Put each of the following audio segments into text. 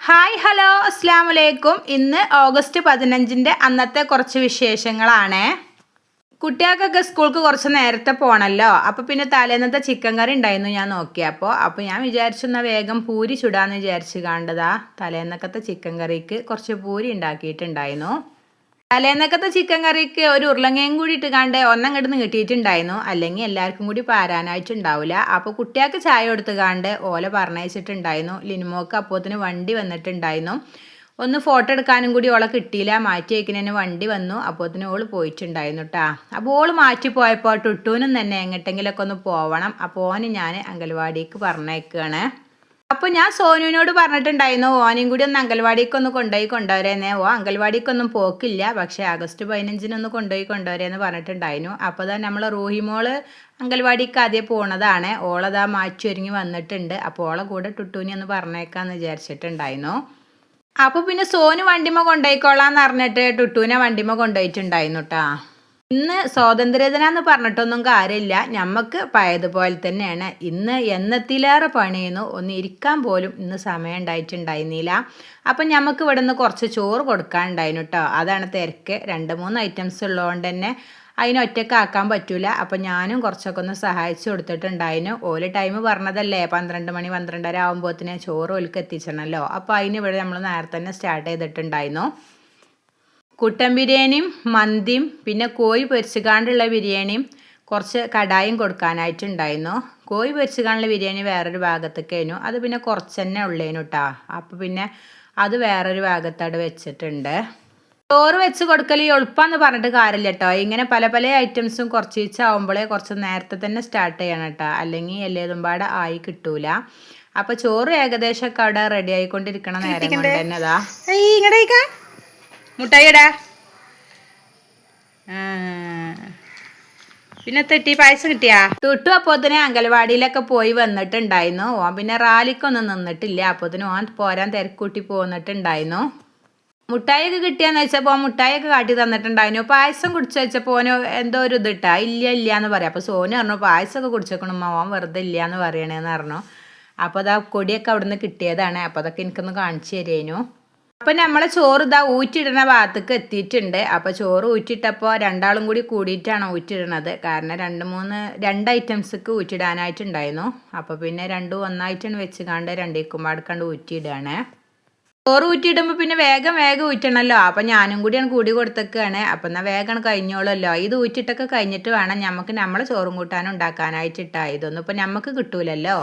Hi hello അസ്സാം വലൈക്കും. ഇന്ന് ഓഗസ്റ്റ് 15 അന്നത്തെ കുറച്ച് വിശേഷങ്ങളാണ്. കുട്ടികൾക്കൊക്കെ സ്കൂൾക്ക് കുറച്ച് നേരത്തെ പോകണമല്ലോ. അപ്പോൾ പിന്നെ തലേന്നത്തെ ചിക്കൻ കറി ഉണ്ടായിരുന്നു ഞാൻ നോക്കിയപ്പോൾ. ഞാൻ വിചാരിച്ചു വേഗം പൂരി ചുടാന്ന് വിചാരിച്ചു കണ്ടതാ. തലേന്നക്കത്തെ ചിക്കൻ കറിക്ക് കുറച്ച് പൂരി ഉണ്ടാക്കിയിട്ടുണ്ടായിരുന്നു. തലേന്നക്കത്തെ ചിക്കൻ കറിക്ക് ഒരു ഉരുളങ്ങയും കൂടി ഇട്ട് കണ്ട് ഒന്നങ്ങോട്ട് നീട്ടിയിട്ടുണ്ടായിരുന്നു. അല്ലെങ്കിൽ എല്ലാവർക്കും കൂടി പാരാനായിട്ടുണ്ടാവില്ല. അപ്പോൾ കുട്ടികൾക്ക് ചായ കൊടുത്ത് കണ്ട് ഓല പറഞ്ഞയച്ചിട്ടുണ്ടായിരുന്നു. ലിനുമോക്ക് അപ്പോത്തിന് വണ്ടി വന്നിട്ടുണ്ടായിരുന്നു. ഒന്ന് ഫോട്ടോ എടുക്കാനും കൂടി ഓളെ കിട്ടിയില്ല. മാറ്റി വയ്ക്കുന്നതിന് വണ്ടി വന്നു. അപ്പോത്തിന് ഓള് പോയിട്ടുണ്ടായിരുന്നു കേട്ടോ. അപ്പോൾ ഓള് മാറ്റിപ്പോയപ്പോൾ ടുട്ടൂനും തന്നെ എങ്ങോട്ടെങ്കിലൊക്കെ ഒന്ന് പോവണം. അപ്പോൾ ഓന് ഞാൻ അംഗൻവാടിക്ക് പറഞ്ഞേക്കുകയാണ്. അപ്പോൾ ഞാൻ സോനുവിനോട് പറഞ്ഞിട്ടുണ്ടായിരുന്നു ഓനെയും കൂടി ഒന്ന് അംഗൻവാടിക്കൊന്ന് കൊണ്ടുവരേന്നേ. അംഗൻവാടിക്കൊന്നും പോക്കില്ല, പക്ഷേ ആഗസ്റ്റ് 15 കൊണ്ടുവരേന്ന് പറഞ്ഞിട്ടുണ്ടായിരുന്നു. അപ്പോൾ തന്നെ നമ്മൾ റൂഹിമോള് അംഗൻവാടിക്ക് ആദ്യം പോണതാണ്. ഓളതാ മാറ്റി ഒരുങ്ങി വന്നിട്ടുണ്ട്. അപ്പോൾ ഓളെ കൂടെ ടുട്ടൂനി ഒന്ന് പറഞ്ഞേക്കാന്ന് വിചാരിച്ചിട്ടുണ്ടായിരുന്നു. അപ്പോൾ പിന്നെ സോനു വണ്ടിമ കൊണ്ടുപോയിക്കോളാന്ന് പറഞ്ഞിട്ട് ടുട്ടൂനെ വണ്ടിമ കൊണ്ടുപോയിട്ടുണ്ടായിരുന്നു കേട്ടോ. ഇന്ന് സ്വാതന്ത്ര്യദിനം എന്ന് പറഞ്ഞിട്ടൊന്നും കാര്യമില്ല. ഞമ്മക്ക് പഴയതുപോലെ തന്നെയാണ്. ഇന്ന് എന്നത്തിലേറെ പണിയുന്നു. ഒന്ന് ഇരിക്കാൻ പോലും ഇന്ന് സമയം ഉണ്ടായിട്ടുണ്ടായിരുന്നില്ല. അപ്പം ഞമ്മക്ക് ഇവിടെ നിന്ന് കുറച്ച് ചോറ് കൊടുക്കാനുണ്ടായിരുന്നു കേട്ടോ. അതാണ് തിരക്ക്. 2-3 ഐറ്റംസ് ഉള്ളതുകൊണ്ട് തന്നെ അതിനൊറ്റയ്ക്ക് ആക്കാൻ പറ്റൂല. അപ്പം ഞാനും കുറച്ചൊക്കെ ഒന്ന് സഹായിച്ചു കൊടുത്തിട്ടുണ്ടായിരുന്നു. ഓല് ടൈം പറഞ്ഞതല്ലേ 12 മണി 12:30 ആകുമ്പോഴത്തേന് ചോറ് ഓൽക്ക് എത്തിച്ചണല്ലോ. അപ്പോൾ അതിന് ഇവിടെ നമ്മൾ നേരത്തെ തന്നെ സ്റ്റാർട്ട് ചെയ്തിട്ടുണ്ടായിരുന്നു. കുട്ടൻ ബിരിയാണിയും മന്തിയും പിന്നെ കോഴി പൊരിച്ചുകാണ്ടുള്ള ബിരിയാണിയും കുറച്ച് കടായും കൊടുക്കാനായിട്ടുണ്ടായിരുന്നു. കോഴി പൊരിച്ചുകാണ്ടുള്ള ബിരിയാണി വേറൊരു ഭാഗത്തേക്കായിരുന്നു. അത് പിന്നെ കുറച്ച് തന്നെ ഉള്ളേനു കേട്ടോ. അപ്പോൾ പിന്നെ അത് വേറൊരു ഭാഗത്തോട് വെച്ചിട്ടുണ്ട്. ചോറ് വെച്ച് കൊടുക്കൽ എളുപ്പമെന്ന് പറഞ്ഞിട്ട് കാര്യമില്ല കേട്ടോ. ഇങ്ങനെ പല പല ഐറ്റംസും കുറച്ച് വെച്ചാവുമ്പോഴേ കുറച്ച് നേരത്തെ തന്നെ സ്റ്റാർട്ട് ചെയ്യണം കേട്ടോ. അല്ലെങ്കിൽ എല്ലേതും പാടെ ആയി കിട്ടൂല. അപ്പോൾ ചോറ് ഏകദേശമൊക്കെ അവിടെ റെഡി ആയിക്കൊണ്ടിരിക്കണ നേരം കൊണ്ട് തന്നെ അതാ മുട്ടായിടാ. പിന്നെ തെറ്റി പായസം കിട്ടിയാ ടുട്ടു. അപ്പോത്തിന് അംഗൻവാടിയിലൊക്കെ പോയി വന്നിട്ടുണ്ടായിരുന്നു. ഓൻ പിന്നെ റാലിക്കൊന്നും നിന്നിട്ടില്ല. അപ്പോത്തിന് ഓൻ പോരാൻ തിരക്കൂട്ടി പോന്നിട്ടുണ്ടായിരുന്നു. മുട്ടായിയൊക്കെ കിട്ടിയാന്ന് വെച്ചപ്പോൾ മുട്ടായിയൊക്കെ കാട്ടി തന്നിട്ടുണ്ടായിരുന്നു. പായസം കുടിച്ചു വെച്ചപ്പോൾ ഓന് എന്തോ ഒരു ഇതിട്ടാ ഇല്ല എന്ന് പറയാം. അപ്പോൾ സോനു പറഞ്ഞു പായസമൊക്കെ കുടിച്ചേക്കണം ഓൻ വെറുതെ ഇല്ലയെന്ന് പറയണേന്ന് പറഞ്ഞു. അപ്പോൾ അതാ കൊടിയൊക്കെ അവിടെ നിന്ന് കിട്ടിയതാണ്. അപ്പോൾ അതൊക്കെ എനിക്കൊന്ന് കാണിച്ചു തരേനു. അപ്പം നമ്മളെ ചോറ് ഇതാ ഊറ്റിടുന്ന ഭാഗത്തേക്ക് എത്തിയിട്ടുണ്ട്. അപ്പോൾ ചോറ് ഊറ്റിയിട്ടപ്പോൾ രണ്ടാളും കൂടി കൂടിയിട്ടാണ് ഊറ്റിടുന്നത്. കാരണം 2 ഐറ്റംസൊക്കെ ഊറ്റിടാനായിട്ടുണ്ടായിരുന്നു. അപ്പോൾ പിന്നെ രണ്ടും ഒന്നായിട്ടാണ് വെച്ച് കണ്ട് രണ്ടേക്കുമ്പാടുക്കണ്ട് ഊറ്റിയിടുകയാണ്. ചോറ് ഊറ്റിയിടുമ്പോൾ പിന്നെ വേഗം ഊറ്റണമല്ലോ. അപ്പം ഞാനും കൂടിയാണ് കൂടി കൊടുത്തേക്കാണ്. അപ്പം എന്നാൽ വേഗം കഴിഞ്ഞോളല്ലോ. ഇത് ഊറ്റിട്ടൊക്കെ കഴിഞ്ഞിട്ട് വേണം നമുക്ക് നമ്മളെ ചോറും കൂട്ടാനും ഉണ്ടാക്കാനായിട്ടിട്ടാ. ഇതൊന്നും ഇപ്പം നമുക്ക് കിട്ടൂലല്ലോ.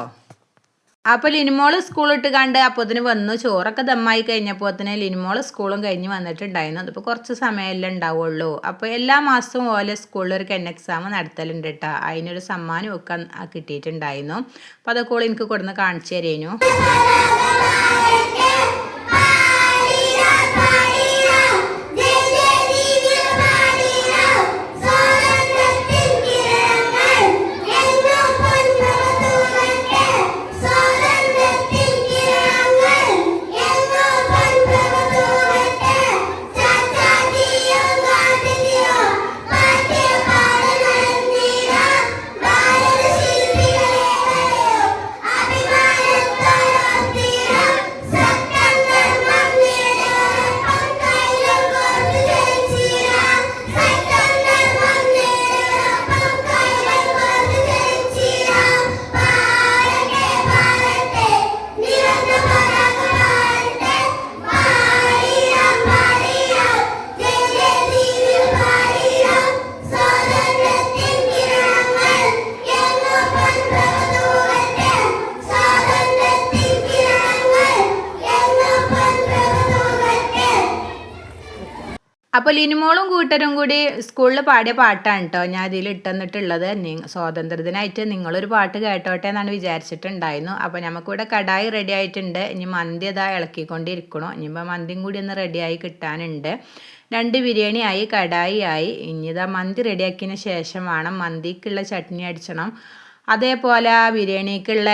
അപ്പോൾ ലിനുമോള് സ്കൂളിട്ട് കണ്ട് അപ്പോത്തിന് വന്നു. ചോറൊക്കെ ദമ്മായി കഴിഞ്ഞപ്പോത്തിന് ലിനുമോള് സ്കൂളും കഴിഞ്ഞ് വന്നിട്ടുണ്ടായിരുന്നു. അതിപ്പോൾ കുറച്ച് സമയമല്ലേ ഉണ്ടാവുള്ളൂ. അപ്പോൾ എല്ലാ മാസവും ഓലെ സ്കൂളിൽ ഒരു എക്സാം നടത്തലുണ്ട് കേട്ടോ. അതിനൊരു സമ്മാനം ഒക്കെ കിട്ടിയിട്ടുണ്ടായിരുന്നു. അപ്പോൾ അതൊക്കെ എനിക്ക് കൊടുന്ന് കാണിച്ചു തരേനു. അപ്പോൾ ലിനുമോളും കൂട്ടരും കൂടി സ്കൂളിൽ പാടിയ പാട്ടാണ് കേട്ടോ ഞാൻ ഇതിൽ ഇട്ടെന്നിട്ടുള്ളത്. സ്വാതന്ത്ര്യദിനമായിട്ട് നിങ്ങളൊരു പാട്ട് കേട്ടോട്ടെ എന്നാണ് വിചാരിച്ചിട്ടുണ്ടായിരുന്നു. അപ്പോൾ നമുക്കിവിടെ കടായി റെഡി ആയിട്ടുണ്ട്. ഇനി മന്തി അതാ ഇളക്കിക്കൊണ്ടിരിക്കണോ. ഇനിയിപ്പോൾ മന്തിയും കൂടി ഒന്ന് റെഡിയായി കിട്ടാനുണ്ട്. 2 ബിരിയാണി ആയി, കടായി ആയി. ഇനി ഇതാ മന്തി റെഡിയാക്കിയതിന് ശേഷം വേണം മന്തിക്കുള്ള ചട്നി അടിച്ചണം. അതേപോലെ ബിരിയാണിക്കുള്ള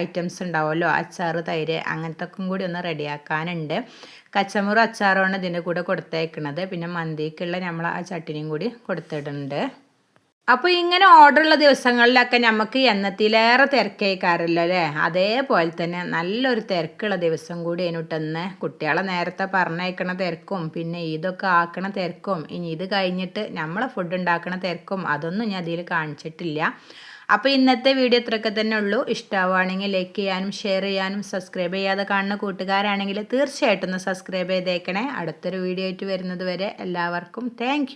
ഐറ്റംസ് ഉണ്ടാവുമല്ലോ, അച്ചാർ, തൈര്, അങ്ങനത്തെ കൂടി ഒന്ന് റെഡിയാക്കാനുണ്ട്. കച്ചമുറ അച്ചാറാണ് ഇതിൻ്റെ കൂടെ കൊടുത്തേക്കണത്. പിന്നെ മന്തിക്കുള്ള നമ്മൾ ആ ചട്ടിനിയും കൂടി കൊടുത്തിടുന്നുണ്ട്. അപ്പോൾ ഇങ്ങനെ ഓർഡറുള്ള ദിവസങ്ങളിലൊക്കെ നമുക്ക് എന്നത്തിലേറെ തിരക്കേക്കാരല്ലോ അല്ലേ. അതേപോലെ തന്നെ നല്ലൊരു തിരക്കുള്ള ദിവസം കൂടി അതിനോട്ടന്ന് കുട്ടികളെ നേരത്തെ പറഞ്ഞയക്കണ തിരക്കും പിന്നെ ഇതൊക്കെ ആക്കണ തിരക്കും ഇനി ഇത് കഴിഞ്ഞിട്ട് നമ്മളെ ഫുഡ് ഉണ്ടാക്കണ തിരക്കും അതൊന്നും ഞാൻ അതിൽ കാണിച്ചിട്ടില്ല. അപ്പോൾ ഇന്നത്തെ വീഡിയോ ഇത്രയൊക്കെ തന്നെ ഉള്ളൂ. ഇഷ്ടമാവുകയാണെങ്കിൽ ലൈക്ക് ചെയ്യാനും ഷെയർ ചെയ്യാനും സബ്സ്ക്രൈബ് ചെയ്യാതെ കാണുന്ന കൂട്ടുകാരാണെങ്കിൽ തീർച്ചയായിട്ടും ഒന്ന് സബ്സ്ക്രൈബ് ചെയ്തേക്കണേ. അടുത്തൊരു വീഡിയോ ആയിട്ട് വരുന്നത് വരെ എല്ലാവർക്കും താങ്ക്